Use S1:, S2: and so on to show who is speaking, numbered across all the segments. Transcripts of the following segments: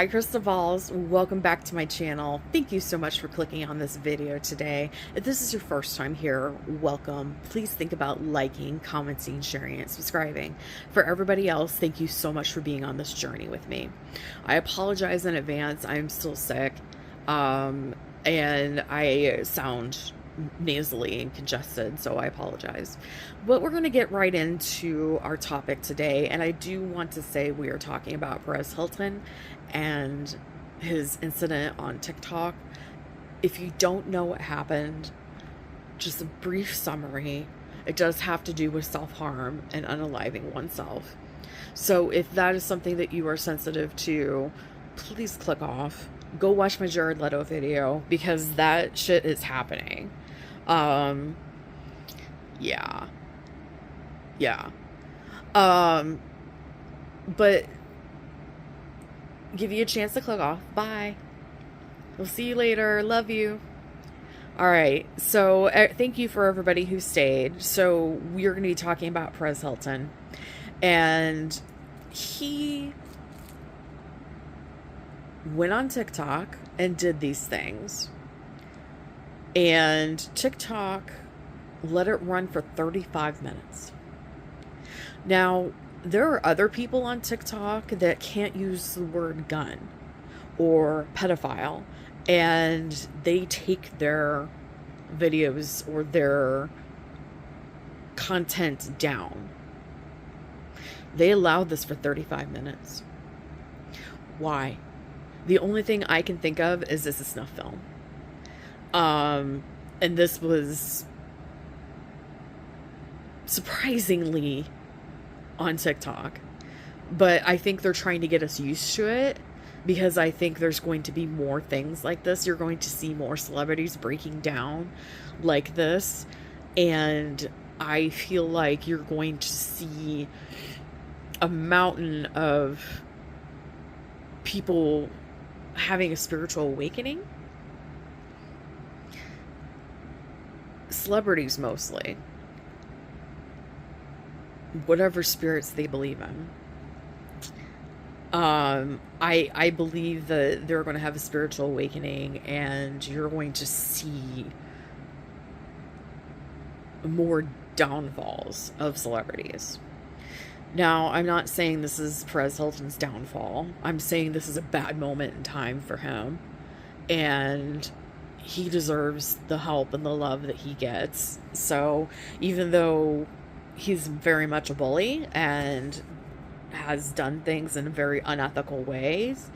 S1: Hi Crystal Balls, welcome back to my channel. Thank you so much for clicking on this video today. If this is your first time here, welcome. Please think about liking, commenting, sharing, and subscribing. For everybody else, thank you so much for being on this journey with me. I apologize in advance, I'm still sick, and I sound nasally and congested, so I apologize. But we're going to get right into our topic today, and I do want to say we are talking about Perez Hilton and his incident on TikTok. If you don't know what happened, just a brief summary. It does have to do with self-harm and unaliving oneself. So if that is something that you are sensitive to, please click off. Go watch my Jared Leto video, because that shit is happening. Yeah. But give you a chance to click off. Bye. We'll see you later. Love you. All right. So thank you for everybody who stayed. So we're going to be talking about Perez Hilton, and he went on TikTok and did these things, and TikTok let it run for 35 minutes. Now, there are other people on TikTok that can't use the word gun or pedophile, and they take their videos or their content down. They allowed this for 35 minutes. Why? The only thing I can think of is this is a snuff film. And this was surprisingly on TikTok. But I think they're trying to get us used to it, because I think there's going to be more things like this. You're going to see more celebrities breaking down like this. And I feel like you're going to see a mountain of people having a spiritual awakening. Celebrities mostly. Whatever spirits they believe in. I believe that they're going to have a spiritual awakening, and you're going to see more downfalls of celebrities. Now, I'm not saying this is Perez Hilton's downfall. I'm saying this is a bad moment in time for him, and he deserves the help and the love that he gets. So even though he's very much a bully and has done things in very unethical ways,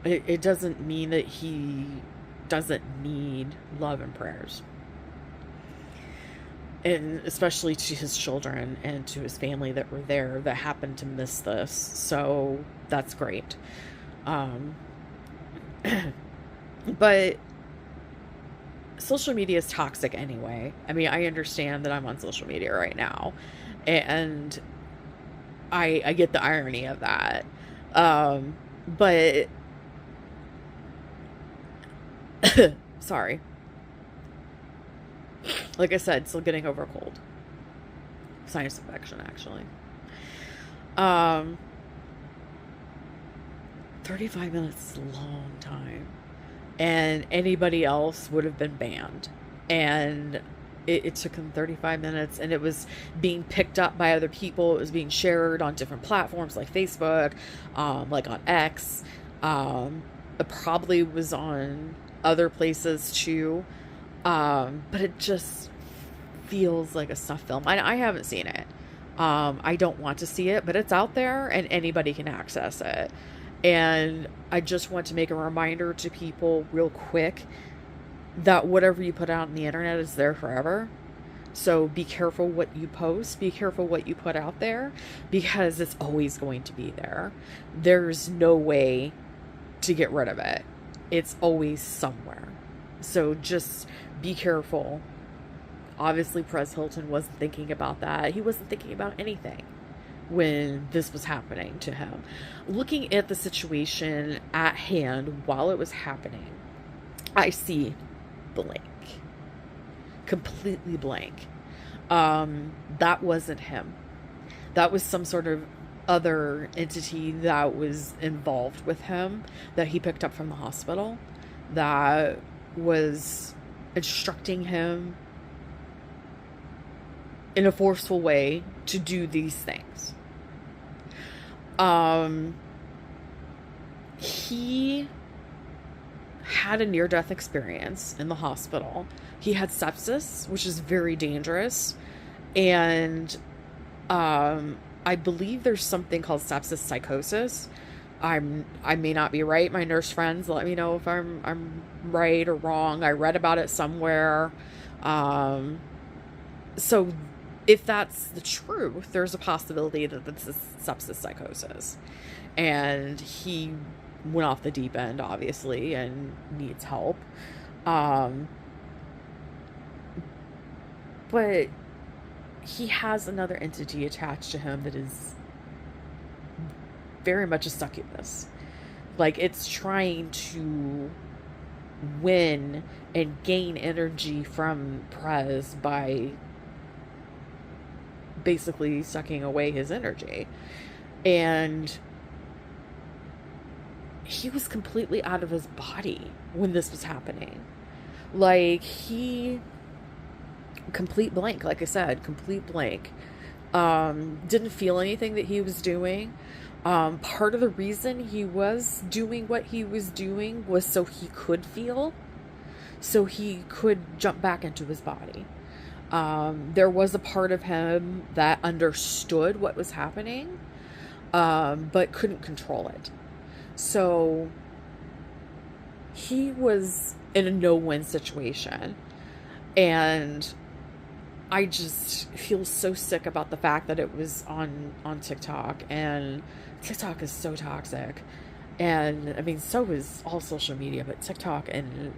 S1: it doesn't mean that he doesn't need love and prayers. And especially to his children and to his family that were there that happened to miss this. So that's great. But social media is toxic anyway. I mean, I understand that I'm on social media right now, and I get the irony of that. But sorry. Like I said, still getting over a cold. Sinus infection, actually. 35 minutes is a long time. And anybody else would have been banned. And it took him 35 minutes, and it was being picked up by other people. It was being shared on different platforms like Facebook, like on X. It probably was on other places too. But it just feels like a snuff film. I haven't seen it. I don't want to see it, but it's out there and anybody can access it. And I just want to make a reminder to people real quick that whatever you put out on the internet is there forever. So be careful what you post, be careful what you put out there, because it's always going to be there. There's no way to get rid of it. It's always somewhere. So just be careful. Obviously, Perez Hilton wasn't thinking about that. He wasn't thinking about anything when this was happening to him. Looking at the situation at hand while it was happening, I see blank. Completely blank. That wasn't him. That was some sort of other entity that was involved with him that he picked up from the hospital that was instructing him in a forceful way to do these things. He had a near-death experience in the hospital. He had sepsis, which is very dangerous, and I believe there's something called sepsis psychosis. I may not be right. My nurse friends let me know if I'm right or wrong. I read about it somewhere. So if that's the truth, there's a possibility that this is sepsis psychosis. And he went off the deep end, obviously, and needs help. But he has another entity attached to him that is very much a succubus. Like, it's trying to win and gain energy from Perez by basically sucking away his energy. And he was completely out of his body when this was happening. Like, complete blank, like I said, complete blank. Didn't feel anything that he was doing. Part of the reason he was doing what he was doing was so he could feel, so he could jump back into his body. There was a part of him that understood what was happening, but couldn't control it. So he was in a no-win situation. And I just feel so sick about the fact that it was on TikTok, and TikTok is so toxic. And I mean, so is all social media, but TikTok and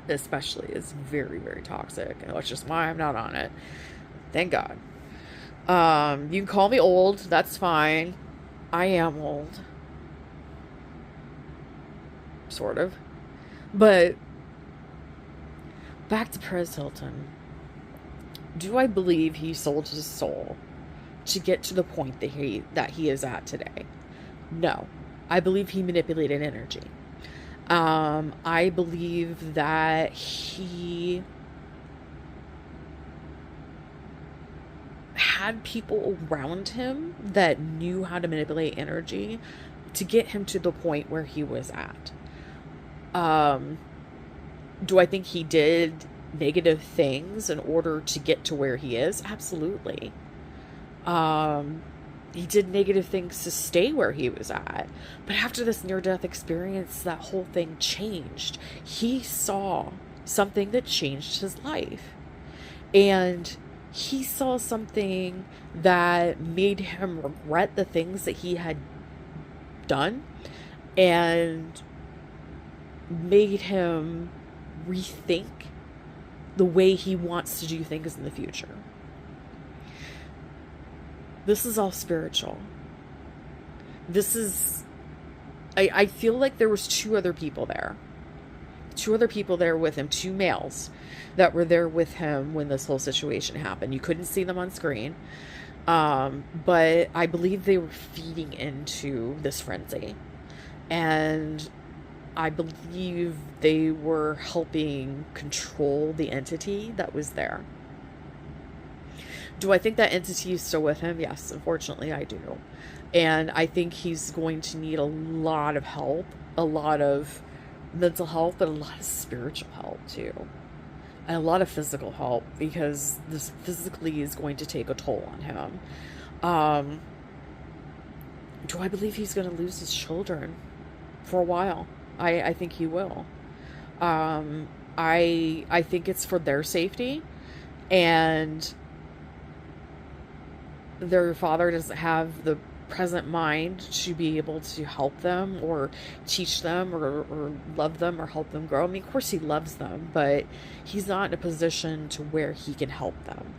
S1: especially is very, very toxic. And that's just why I'm not on it. Thank God. You can call me old. That's fine. I am old. Sort of. But back to Perez Hilton. Do I believe he sold his soul to get to the point that he is at today? No. I believe he manipulated energy. I believe that he had people around him that knew how to manipulate energy to get him to the point where he was at. Do I think he did negative things in order to get to where he is? Absolutely. He did negative things to stay where he was at. But after this near-death experience, that whole thing changed. He saw something that changed his life. And he saw something that made him regret the things that he had done and made him rethink the way he wants to do things in the future. This is all spiritual. This is... I feel like there was two other people there. Two other people there with him. Two males that were there with him when this whole situation happened. You couldn't see them on screen. But I believe they were feeding into this frenzy. And I believe they were helping control the entity that was there. Do I think that entity is still with him? Yes, unfortunately I do. And I think he's going to need a lot of help, a lot of mental help, but a lot of spiritual help too. And a lot of physical help, because this physically is going to take a toll on him. Do I believe he's going to lose his children for a while? I think he will. I think it's for their safety, and their father doesn't have the present mind to be able to help them or teach them or love them or help them grow. I mean, of course he loves them, but he's not in a position to where he can help them.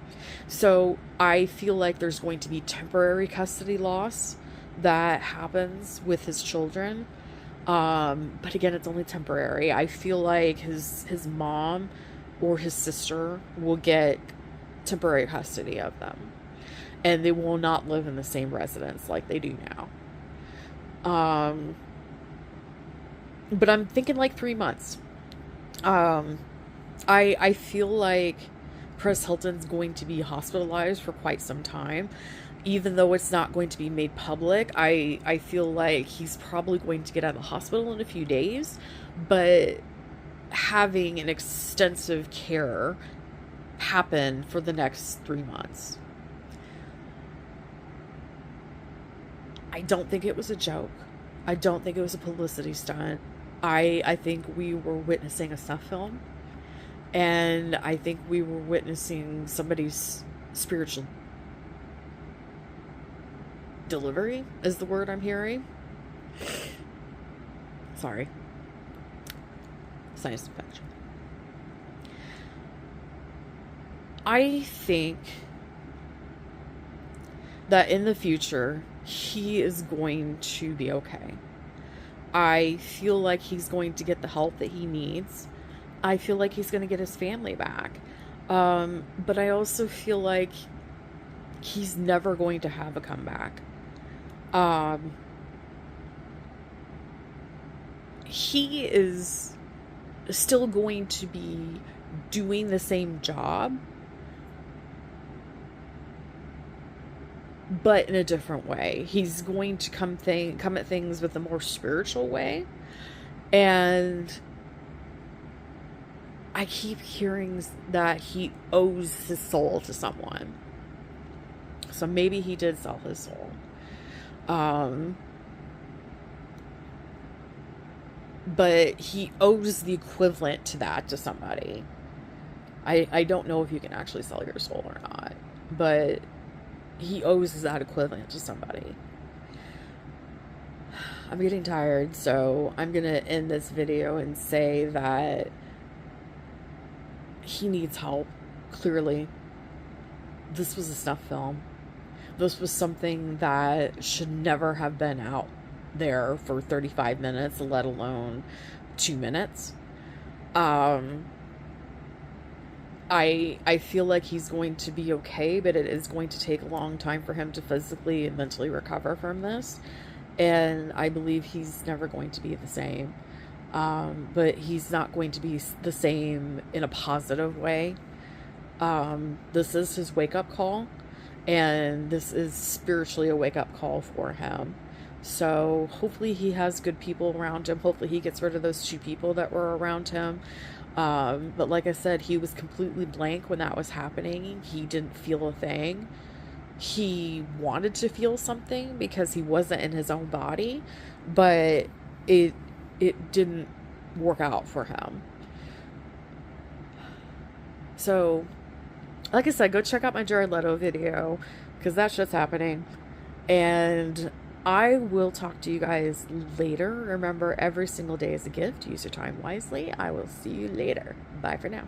S1: So I feel like there's going to be temporary custody loss that happens with his children. But again, it's only temporary. I feel like his mom or his sister will get temporary custody of them. and they will not live in the same residence like they do now. But I'm thinking like 3 months. Um, I feel like Perez Hilton's going to be hospitalized for quite some time. Even though it's not going to be made public, I feel like he's probably going to get out of the hospital in a few days, but having an extensive care happen for the next 3 months. I don't think it was a joke. I don't think it was a publicity stunt. I think we were witnessing a snuff film, and I think we were witnessing somebody's spiritual delivery, is the word I'm hearing. Sorry. Sinus infection. I think that in the future, he is going to be okay. I feel like he's going to get the help that he needs. I feel like he's going to get his family back. But I also feel like he's never going to have a comeback. He is still going to be doing the same job, but in a different way. He's going to come at things with a more spiritual way. And I keep hearing that he owes his soul to someone. So maybe he did sell his soul. But he owes the equivalent to that to somebody. I don't know if you can actually sell your soul or not, but he owes that equivalent to somebody. I'm getting tired, so I'm gonna end this video and say that he needs help. Clearly, this was a snuff film. This was something that should never have been out there for 35 minutes, let alone 2 minutes. I feel like he's going to be okay, but it is going to take a long time for him to physically and mentally recover from this. And I believe he's never going to be the same. But he's not going to be the same in a positive way. This is his wake-up call, and this is spiritually a wake-up call for him. So hopefully he has good people around him. Hopefully he gets rid of those 2 people that were around him. But like I said, he was completely blank when that was happening. He didn't feel a thing. He wanted to feel something because he wasn't in his own body, but it didn't work out for him. So, like I said, go check out my Jared Leto video, because that shit's happening. And I will talk to you guys later. Remember, every single day is a gift. Use your time wisely. I will see you later. Bye for now.